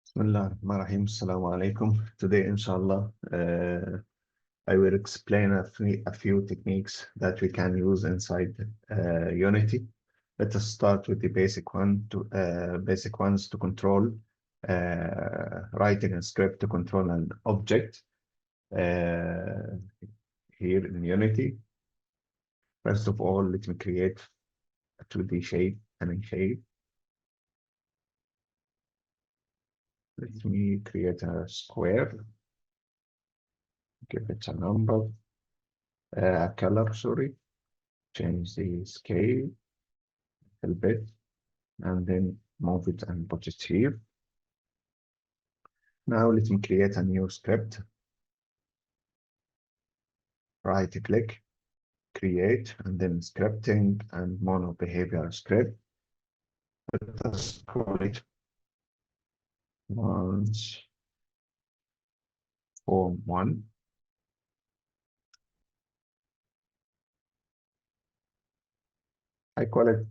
Bismillahirrahmanirrahim. Assalamu alaikum. Today, inshallah, I will explain a few techniques that we can use inside Unity. Let us start with the basic ones to control writing a script to control an object here in Unity. First of all, let me create a 2D shape, an shape. Let me create a square. Give it a number, color, sorry. Change the scale a little bit, and then move it and put it here. Now let me create a new script. Right click, create, and then scripting and mono behavior script. Let us call it once form one. I call it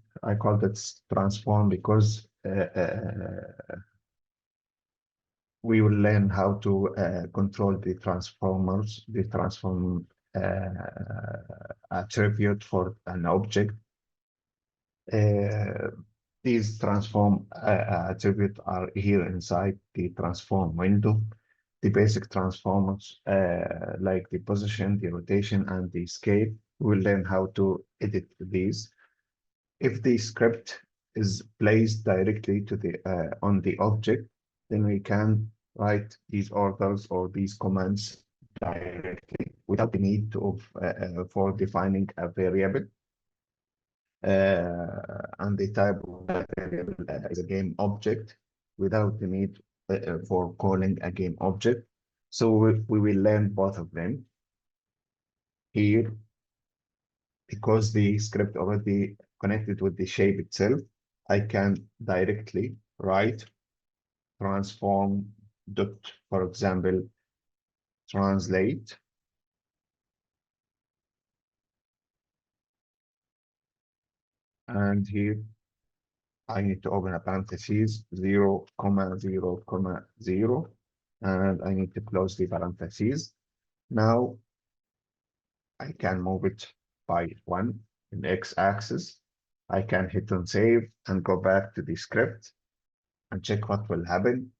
transform because we will learn how to control the transformers, the transform attribute for an object. These transform attributes are here inside the transform window. The basic transformers like the position, the rotation, and the scale. We'll learn how to edit these. If the script is placed directly to the on the object, then we can write these orders or these commands directly without the need to for defining a variable. And the type of that variable is a game object without the need for calling a game object. So we will learn both of them here because the script already connected with the shape itself. I can directly write transform dot, for example, translate. And here I need to open a parentheses 0, 0, 0, and I need to close the parentheses. Now I can move it by 1 in x-axis. I can hit on save and go back to the script and check what will happen.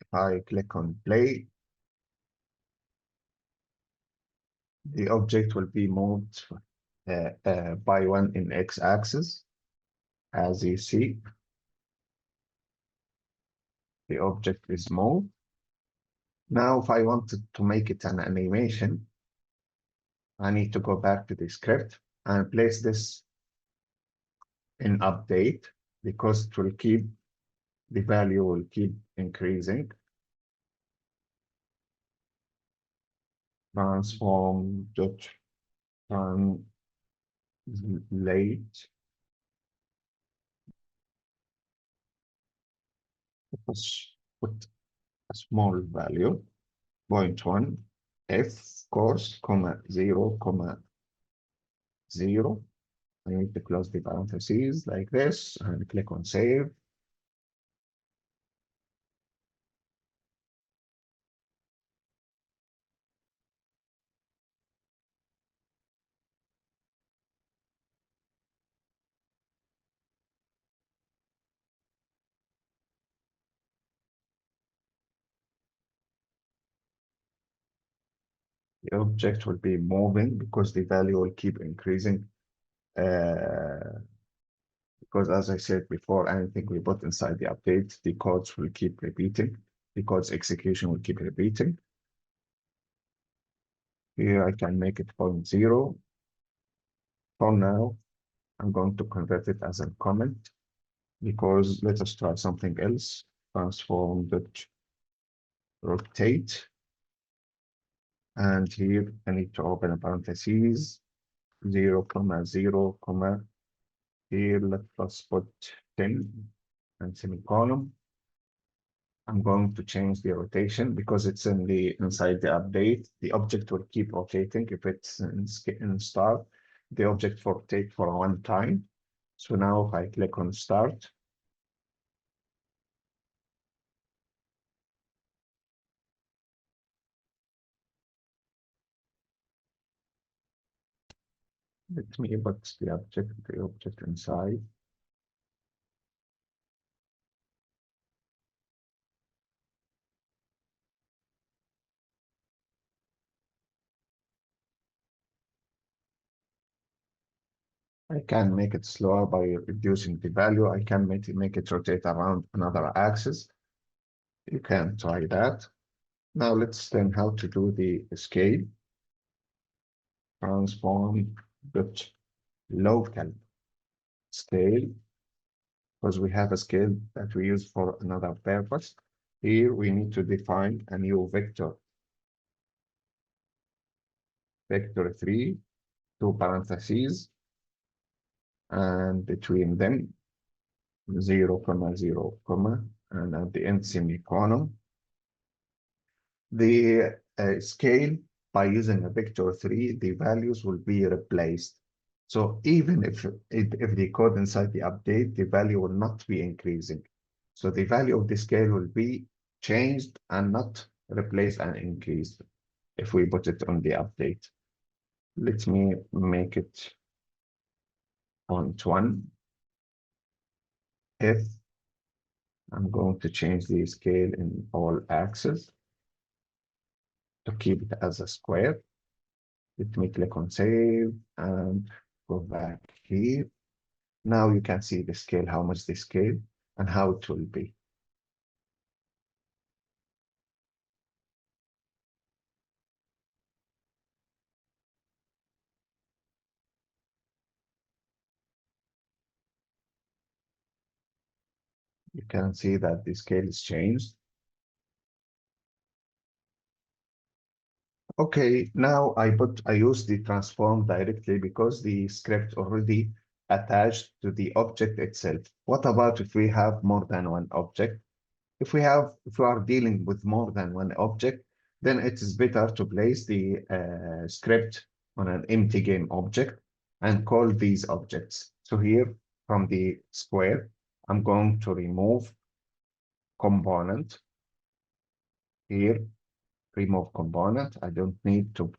If I click on play, the object will be moved by 1 in x-axis. As you see, the object is moved. Now, if I wanted to make it an animation, I need to go back to the script and place this in update because it will keep, the value will keep increasing. Transform dot translate. Let's put a small value, 0.1, f course, comma 0, comma 0. I need to close the parentheses like this and click on save. The object will be moving because the value will keep increasing. Because as I said before, anything we put inside the update, the codes will keep repeating. The code's execution will keep repeating. Here I can make it 0.0. For now, I'm going to convert it as a comment because let us try something else. Transform dot rotate. And here I need to open a parentheses, 0, 0, here let us put 10 and semicolon. I'm going to change the rotation because it's inside the update. The object will keep rotating if it's in star. the object for take for one time. So now if I click on start, let me put the object inside. I can make it slower by reducing the value. I can make it rotate around another axis. You can try that. Now let's learn how to do the scale. Transform dot local scale, because we have a scale that we use for another purpose. Here we need to define a new vector. Vector 3, two parentheses, and between them 0, 0, and at the end semicolon. The scale, by using a vector 3, the values will be replaced. So even if the code inside the update, the value will not be increasing. So the value of the scale will be changed and not replaced and increased if we put it on the update. Let me make it font 1. If I'm going to change the scale in all axes to keep it as a square. Let me click on save and go back here. Now you can see the scale, how much the scale and how it will be. You can see that the scale is changed. Okay, now I use the transform directly because the script already attached to the object itself. What about if we have more than one object? If we are dealing with more than one object, then it is better to place the script on an empty game object and call these objects. So here from the square, I'm going to remove component. Here, remove component. I don't need to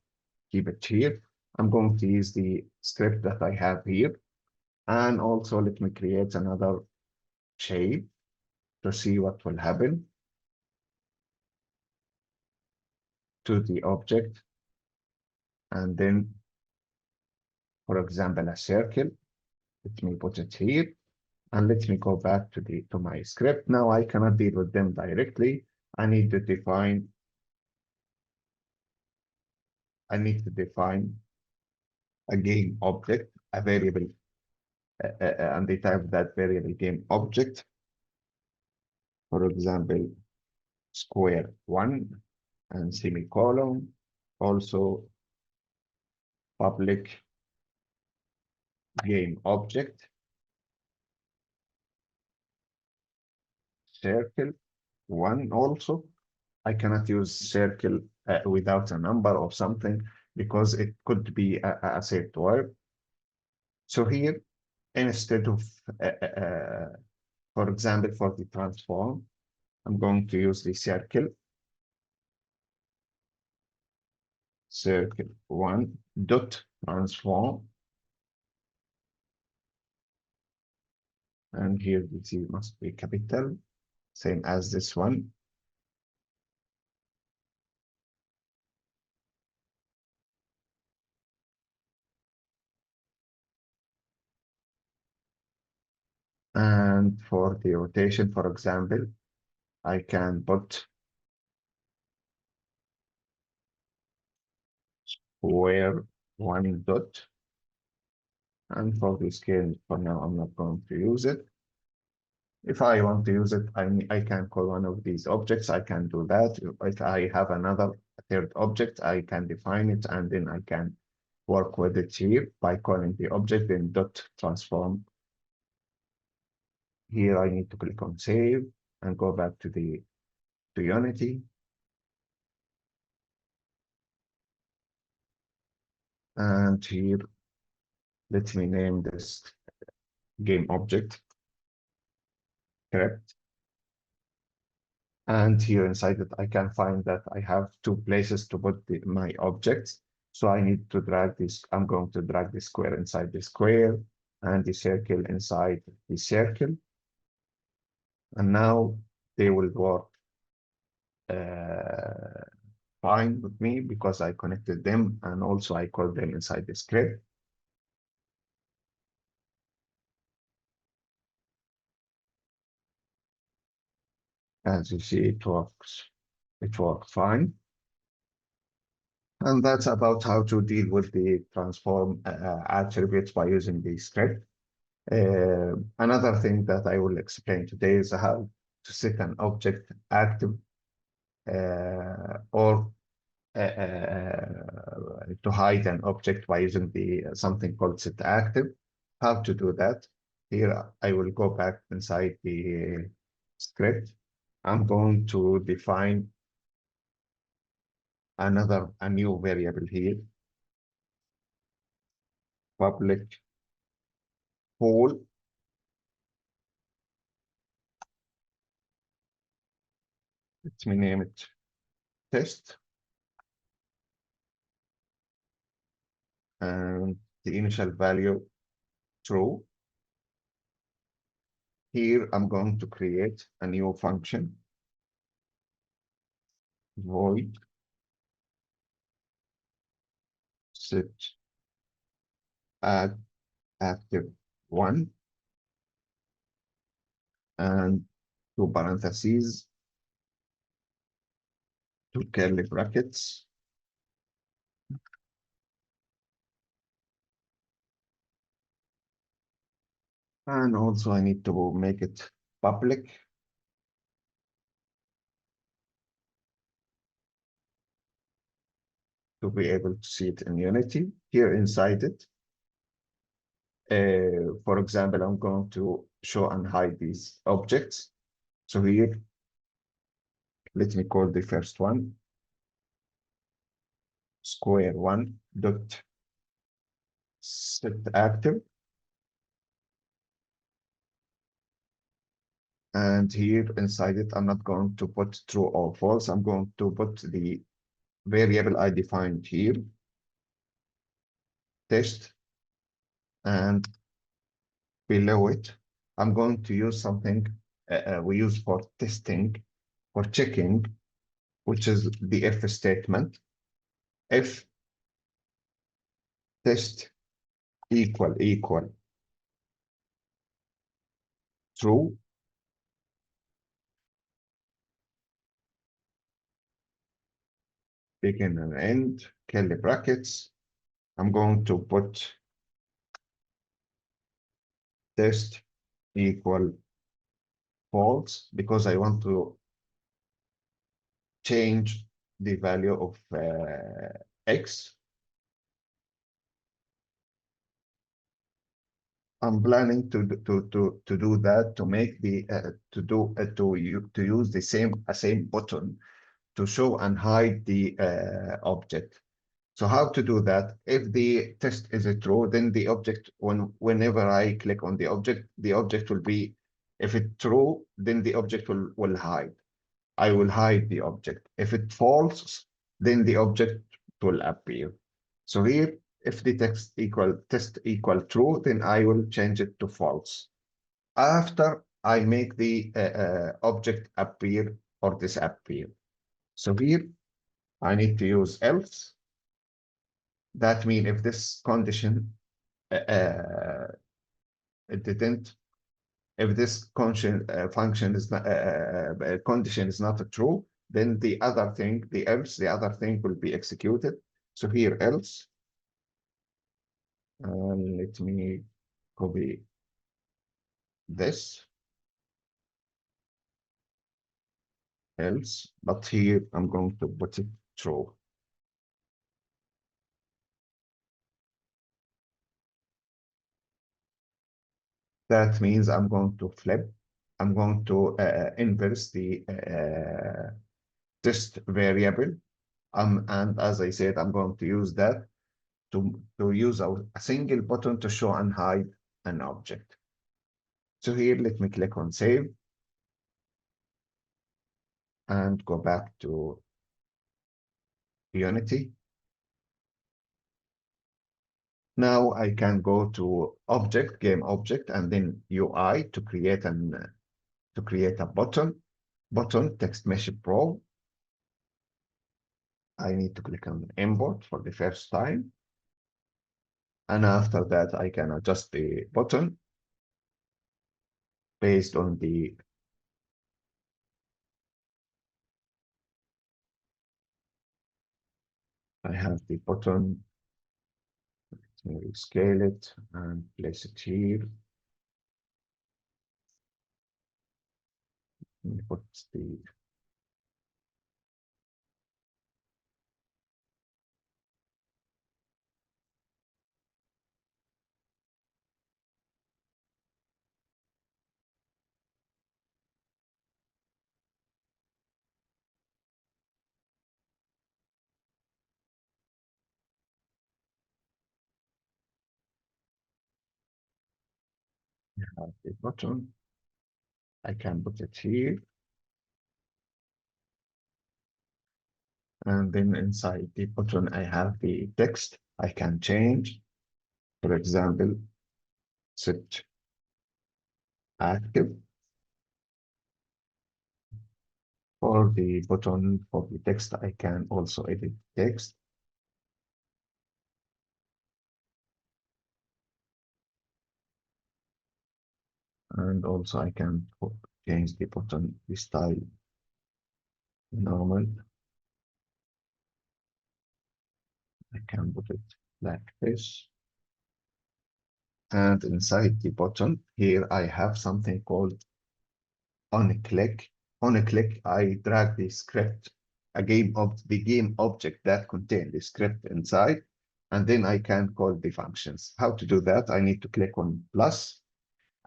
keep it here. I'm going to use the script that I have here. And also let me create another shape to see what will happen to the object. And then, for example, a circle. Let me put it here. And let me go back to my script. Now I cannot deal with them directly. I need to define a game object, a variable, and the type of that variable game object. For example, square 1 and semicolon. Also public game object, circle 1 also. I cannot use circle without a number or something because it could be a saved word. So here, instead of, for example, for the transform, I'm going to use the circle 1 dot transform. And here the T must be capital, same as this one. And for the rotation, for example, I can put square 1 dot. And for the scale, for now, I'm not going to use it. If I want to use it, I can call one of these objects. I can do that. If I have another third object, I can define it, and then I can work with it here by calling the object in dot transform. Here I need to click on save and go back to Unity. And here Let me name this game object, correct? And here inside it, I can find that I have two places to put my objects. So I need to drag this. I'm going to drag the square inside the square and the circle inside the circle. And now they will work fine with me because I connected them and also I called them inside the script. As you see, it works. It worked fine. And that's about how to deal with the transform attributes by using the script. Another thing that I will explain today is how to set an object active or to hide an object by using the something called SetActive. How to do that? Here I will go back inside the script. I'm going to define a new variable here, public pool. Let me name it test. And the initial value true. Here I'm going to create a new function, void set add active 1 and two parentheses, two curly brackets. And also I need to make it public. To be able to see it in Unity. Here inside it, for example, I'm going to show and hide these objects. So here, let me call the first one square one dot set active. And here inside it, I'm not going to put true or false. I'm going to put the variable I defined here, test, and below it, I'm going to use something we use for testing, for checking, which is the if statement. If test equal true, begin and end, curly brackets. I'm going to put test equal false because I want to change the value of x. I'm planning to do that to make the to use the same button to show and hide the object. So how to do that? If the test is true, then the object, whenever I click on the object will be, if it's true, then the object will hide. I will hide the object. If it false, then the object will appear. So here, if the test equal true, then I will change it to false. After I make the object appear or disappear. So here, I need to use else. That means if this condition it didn't, if this function is not condition is not true, then the other thing, the other thing will be executed. So here else, let me copy this else, but here I'm going to put it true. That means I'm going to flip. I'm going to inverse the test variable. And as I said, I'm going to use that to use a single button to show and hide an object. So here, let me click on save and go back to Unity. Now I can go to object, game object, and then UI to create a button text mesh pro. I need to click on import for the first time. And after that, I can adjust the button based on I have the button. Let me scale it and place it here. Let me put the button. I can put it here. And then inside the button, I have the text I can change. For example, set active. For the button for the text, I can also edit text. And also I can change the button, the style normal. I can put it like this. And inside the button here, I have something called on a click. On a click, I drag the script, the game object that contains the script inside, and then I can call the functions. How to do that? I need to click on plus,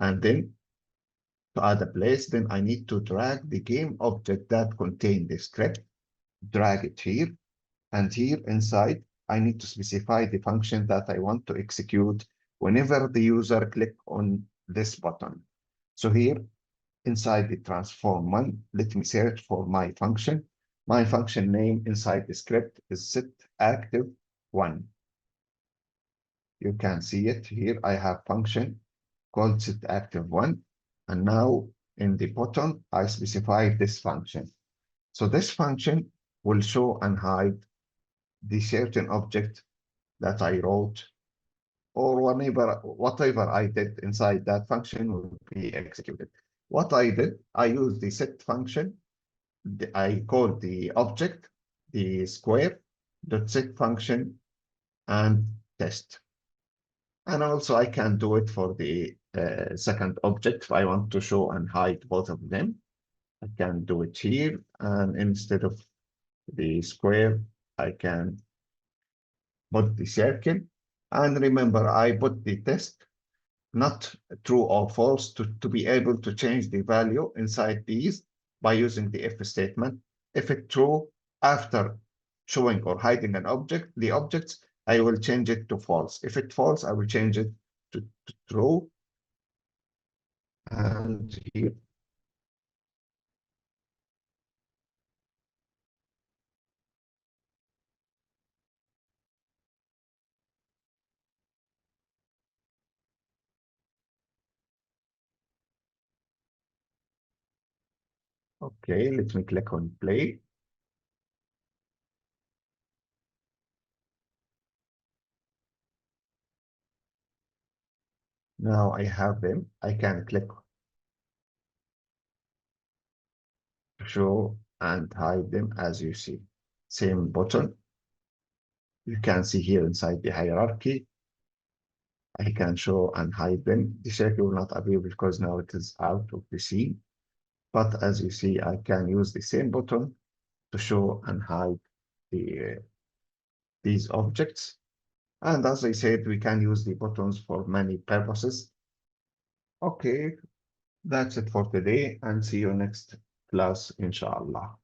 and then to add a place, then I need to drag the game object that contains the script, drag it here, and here inside, I need to specify the function that I want to execute whenever the user click on this button. So here, inside the transform one, let me search for my function. My function name inside the script is SetActive1. You can see it here. I have function called SetActive1. And now in the button, I specify this function. So this function will show and hide the certain object that I wrote, or whatever I did inside that function will be executed. What I did, I used the set function. I called the object, the square, dot set function, and test. And also I can do it for the second object if I want to show and hide both of them. I can do it here, and instead of the square, I can put the circle. And remember, I put the test, not true or false, to be able to change the value inside these by using the if statement. If it's true, after showing or hiding an object, the objects, I will change it to false. If it's false, I will change it to true. And here, okay, let me click on play. Now I have them. I can click show and hide them as you see. Same button. You can see here inside the hierarchy. I can show and hide them. The circle will not appear because now it is out of the scene. But as you see, I can use the same button to show and hide these objects. And as I said, we can use the buttons for many purposes. Okay, that's it for today, and see you next class, inshallah.